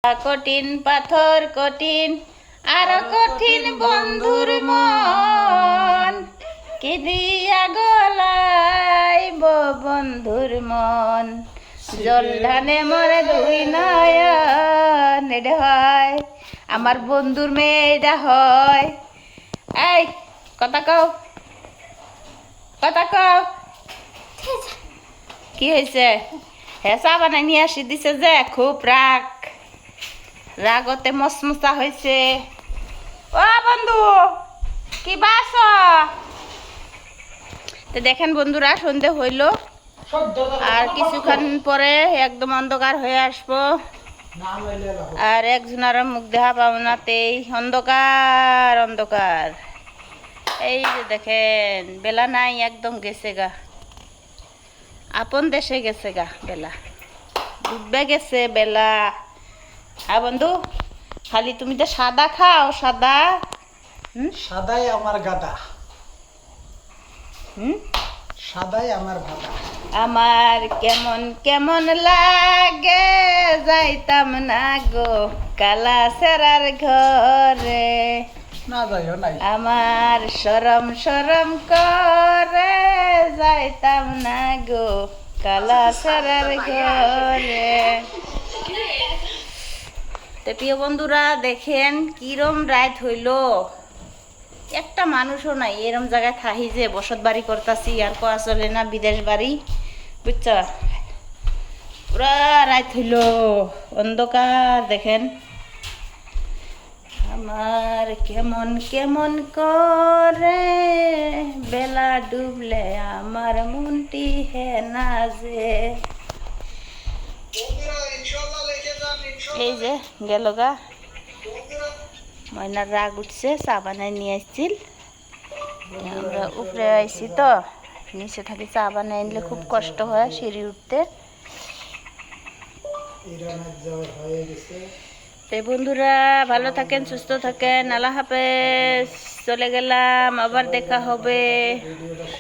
কঠিন পাথর কঠিন আর কঠিন বন্ধুর মন কি দিয়া গলাইব বন্ধুর মন জল ধানে মরে দুই নয়ন এটা হয় আমার বন্ধুর মেয়ে এটা হয়। এই কথা কও কথা কও কি হয়েছে? হ্যাঁ চা বানাই নিয়ে আসি দিছে যে খুব রাগতে মসমসা হয়েছে। ও বন্ধু কি বাস তো দেখেন বন্ধুরা সন্ধে হইল আর কিছুক্ষণ পরে একদম অন্ধকার হয়ে আসবো আর একজনের মুখ দেখা পাবো নাতেই অন্ধকার অন্ধকার। এই যে দেখেন বেলা নাই একদম গেছে গা আপন দেশে গেছে গা বেলা ডুববে গেছে বেলা। হ্যাঁ বন্ধু খালি তুমি তো সাদা খাও সাদা সাদাই আমার গাদা সাদাই আমার ভাদা আমার কেমন কেমন লাগে যাইতাম না গো কালা সেরার ঘরে না যাইও নাই আমার শরম শরম করে যাইতাম না গো কালা সেরার ঘরে। তো প্রিয় বন্ধুরা দেখেন কিরম রাত হইল একটা মানুষও নাই এরম জায়গায় থাহি যে বসত বাড়ি করতাছি আর কোয়া চলে না বিদেশ বাড়ি বুঝছ পুরা রাত হইল অন্ধকার দেখেন আমার কেমন কেমন করে বেলা ডুবলে আমার মনটি হে না যে। এই যে গেল গা ময়নার রাগ উঠছে চা বানাই নিয়ে আসছিল আমরা উপরে আইছি তো নিচে থাকি চা বানাই আনলে খুব কষ্ট হয় সিঁড়ি উঠতে। তো বন্ধুরা ভালো থাকেন সুস্থ থাকেন আল্লাহ হাফেজ চলে গেলাম আবার দেখা হবে।